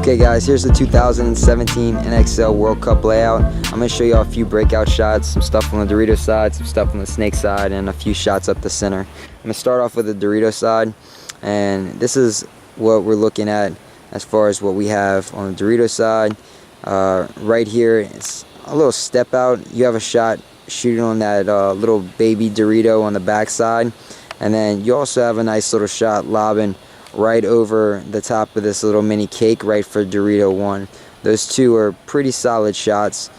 Okay guys, here's the 2017 NXL World Cup layout. I'm going to show you all a few breakout shots, some stuff on the Dorito side, some stuff on the snake side, and a few shots up the center. I'm going to start off with the Dorito side, and this is what we're looking at as far as what we have on the Dorito side. Right here, it's a little step out. You have a shot shooting on that little baby Dorito on the back side, and then you also have a nice little shot lobbing right over the top of this little mini cake right for Dorito 1. Those two are pretty solid shots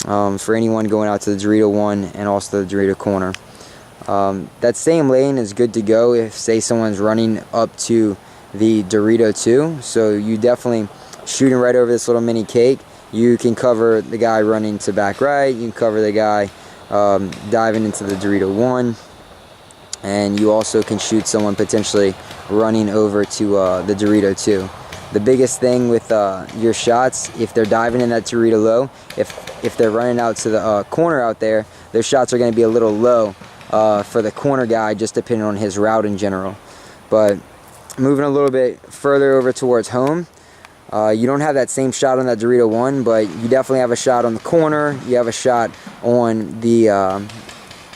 for anyone going out to the Dorito 1 and also the Dorito corner. That same lane is good to go if, say, someone's running up to the Dorito 2. So you definitely shooting right over this little mini cake. You can cover the guy running to back right. You can cover the guy diving into the Dorito 1. And you also can shoot someone potentially running over to the Dorito 2. The biggest thing with your shots, if they're diving in that Dorito low, if they're running out to the corner out there, their shots are going to be a little low for the corner guy, just depending on his route in general. But moving a little bit further over towards home, you don't have that same shot on that Dorito 1, but you definitely have a shot on the corner. You have a shot on the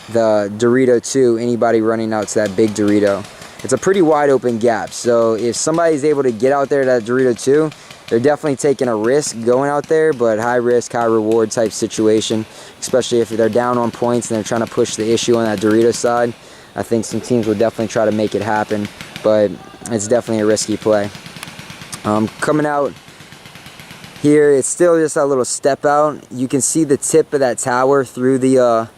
Dorito 2, anybody running out to that big Dorito. It's a pretty wide open gap, so if somebody's able to get out there to that Dorito 2, they're definitely taking a risk going out there, but high risk, high reward type situation, especially if they're down on points and they're trying to push the issue on that Dorito side. I think some teams will definitely try to make it happen, but it's definitely a risky play. Coming out here, it's still just a little step out. You can see the tip of that tower through the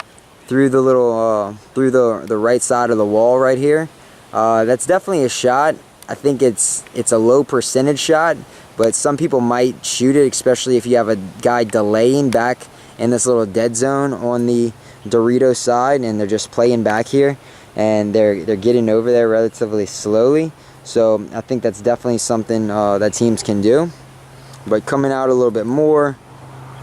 right side of the wall right here. That's definitely a shot. I think it's a low percentage shot, but some people might shoot it, especially if you have a guy delaying back in this little dead zone on the Dorito side and they're just playing back here and they're getting over there relatively slowly. So I think that's definitely something that teams can do. But coming out a little bit more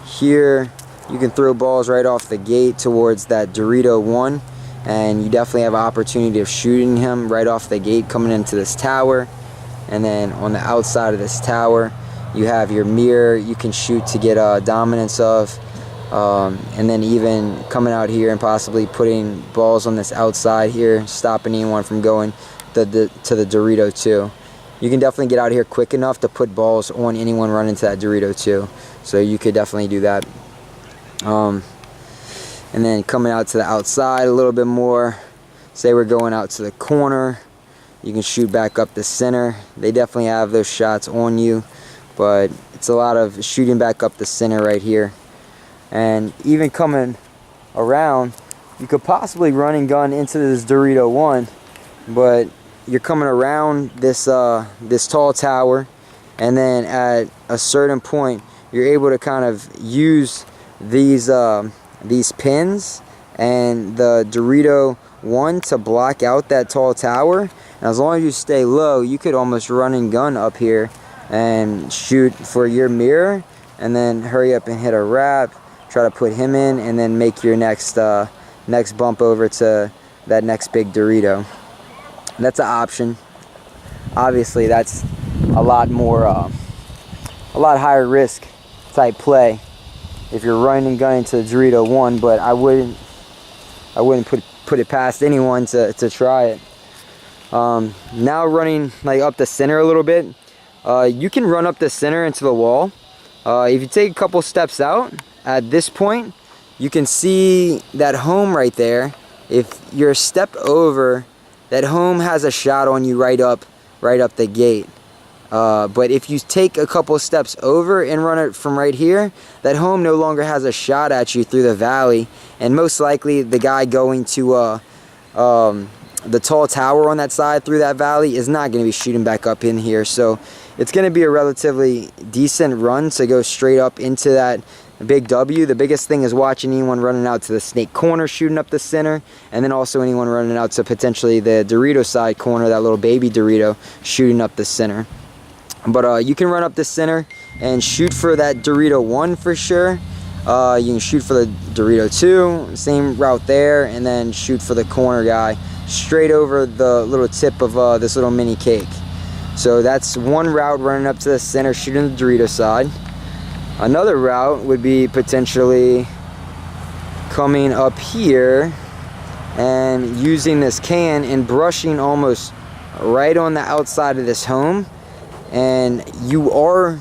here, you can throw balls right off the gate towards that Dorito 1, and you definitely have an opportunity of shooting him right off the gate coming into this tower. And then on the outside of this tower, you have your mirror you can shoot to get dominance of, and then even coming out here and possibly putting balls on this outside here, stopping anyone from going to the Dorito 2. You can definitely get out here quick enough to put balls on anyone running to that Dorito 2, so you could definitely do that. And then coming out to the outside a little bit more, say we're going out to the corner, you can shoot back up the center. They definitely have those shots on you, but it's a lot of shooting back up the center right here. And even coming around, you could possibly run and gun into this Dorito 1, but you're coming around this this tall tower, and then at a certain point you're able to kind of use these pins and the Dorito 1 to block out that tall tower. And as long as you stay low, you could almost run and gun up here and shoot for your mirror, and then hurry up and hit a wrap, try to put him in, and then make your next bump over to that next big Dorito. That's an option. Obviously that's a lot higher risk type play if you're running and gunning to the Dorito 1, but I wouldn't put it past anyone to try it. Now running like up the center a little bit, you can run up the center into the wall. If you take a couple steps out at this point, you can see that home right there. If you're a step over, that home has a shot on you right up the gate. But if you take a couple steps over and run it from right here, that home no longer has a shot at you through the valley, and most likely the guy going to the tall tower on that side through that valley is not going to be shooting back up in here. So it's going to be a relatively decent run to go straight up into that big W. The biggest thing is watching anyone running out to the snake corner shooting up the center, and then also anyone running out to potentially the Dorito side corner, that little baby Dorito shooting up the center. But you can run up the center and shoot for that Dorito 1 for sure. You can shoot for the Dorito 2, same route there, and then shoot for the corner guy straight over the little tip of this little mini cake. So that's one route, running up to the center, shooting the Dorito side. Another route would be potentially coming up here and using this can and brushing almost right on the outside of this home, and you are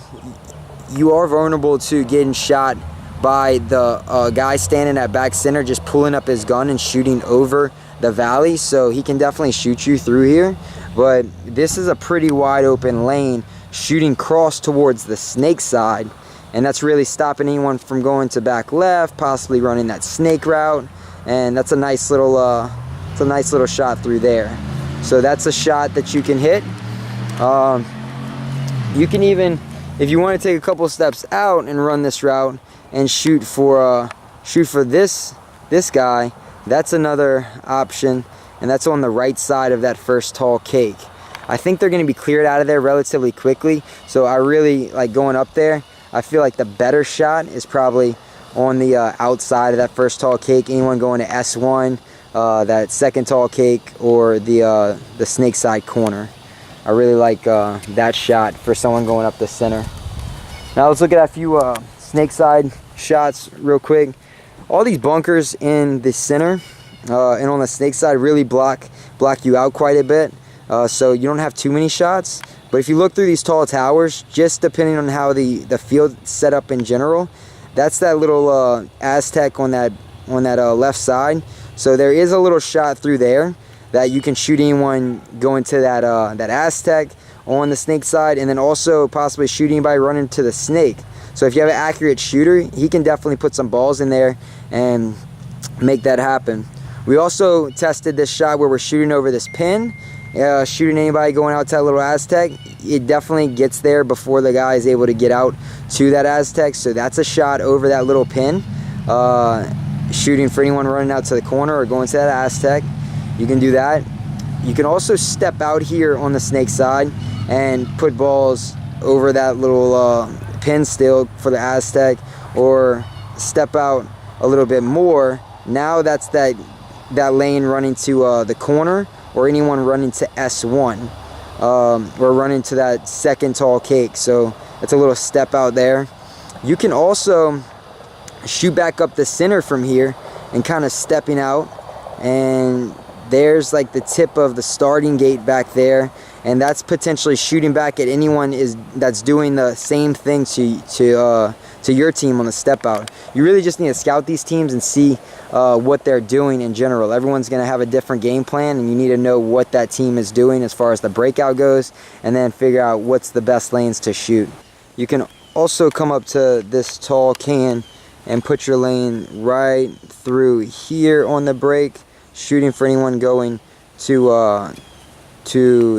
vulnerable to getting shot by the guy standing at back center, just pulling up his gun and shooting over the valley. So he can definitely shoot you through here, but this is a pretty wide open lane shooting cross towards the snake side, and that's really stopping anyone from going to back left, possibly running that snake route. And that's a nice little shot through there. So that's a shot that you can hit. You can even, if you want to take a couple steps out and run this route and shoot for this guy, that's another option, and that's on the right side of that first tall cake. I think they're going to be cleared out of there relatively quickly, so I really like going up there. I feel like the better shot is probably on the outside of that first tall cake. Anyone going to S1, that second tall cake, or the snake side corner. I really like that shot for someone going up the center. Now let's look at a few snake side shots real quick. All these bunkers in the center and on the snake side really block you out quite a bit, so you don't have too many shots. But if you look through these tall towers, just depending on how the field set up in general, that's that little Aztec on that left side. So there is a little shot through there that you can shoot anyone going to that Aztec on the snake side, and then also possibly shoot anybody running to the snake. So if you have an accurate shooter, he can definitely put some balls in there and make that happen. We also tested this shot where we're shooting over this pin, shooting anybody going out to that little Aztec. It definitely gets there before the guy is able to get out to that Aztec. So that's a shot over that little pin, shooting for anyone running out to the corner or going to that Aztec. You can do that. You can also step out here on the snake side and put balls over that little pin still for the Aztec, or step out a little bit more. Now that's that lane running to the corner, or anyone running to S1, or running to that second tall cake. So it's a little step out there. You can also shoot back up the center from here and kind of stepping out, and there's like the tip of the starting gate back there, and that's potentially shooting back at anyone that's doing the same thing to your team on the step out. You really just need to scout these teams and see what they're doing in general. Everyone's going to have a different game plan, and you need to know what that team is doing as far as the breakout goes, and then figure out what's the best lanes to shoot. You can also come up to this tall can and put your lane right through here on the break, shooting for anyone going to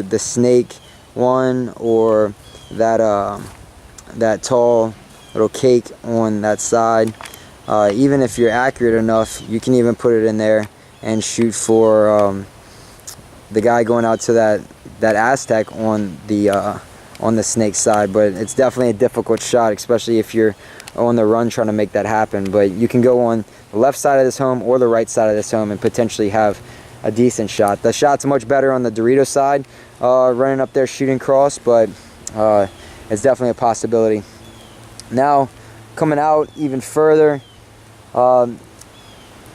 the snake one, or that tall little cake on that side. Even if you're accurate enough, you can even put it in there and shoot for the guy going out to that Aztec on the snake side. But it's definitely a difficult shot, especially if you're on the run trying to make that happen. But you can go on the left side of this home or the right side of this home and potentially have a decent shot. The shot's much better on the Dorito side, running up there shooting cross, but it's definitely a possibility. Now, coming out even further,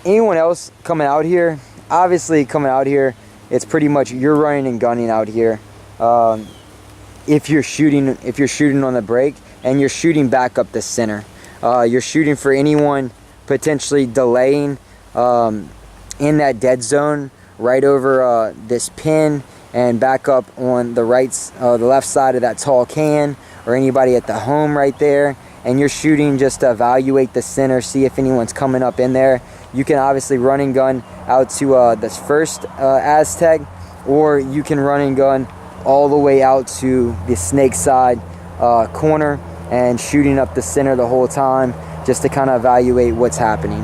anyone else coming out here, obviously coming out here, it's pretty much you're running and gunning out here. If you're shooting on the break and you're shooting back up the center, you're shooting for anyone potentially delaying in that dead zone right over this pin and back up on the the left side of that tall can, or anybody at the home right there, and you're shooting just to evaluate the center, see if anyone's coming up in there. You can obviously run and gun out to this first Aztec, or you can run and gun all the way out to the snake side corner and shooting up the center the whole time, just to kind of evaluate what's happening.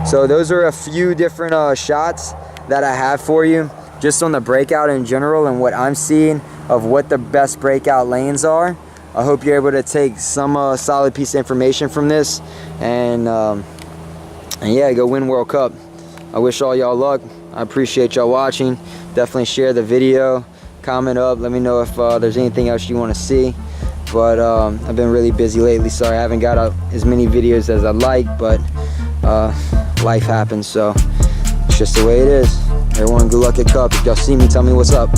So those are a few different shots that I have for you, just on the breakout in general and what I'm seeing of what the best breakout lanes are. I hope you're able to take some solid piece of information from this, and yeah, go win World Cup. I wish all y'all luck. I appreciate y'all watching. Definitely share the video. comment up, let me know if there's anything else you want to see. But I've been really busy lately. Sorry I haven't got out as many videos as I'd like, but life happens, so it's just the way it is. Everyone, good luck at Cup. If y'all see me, tell me what's up.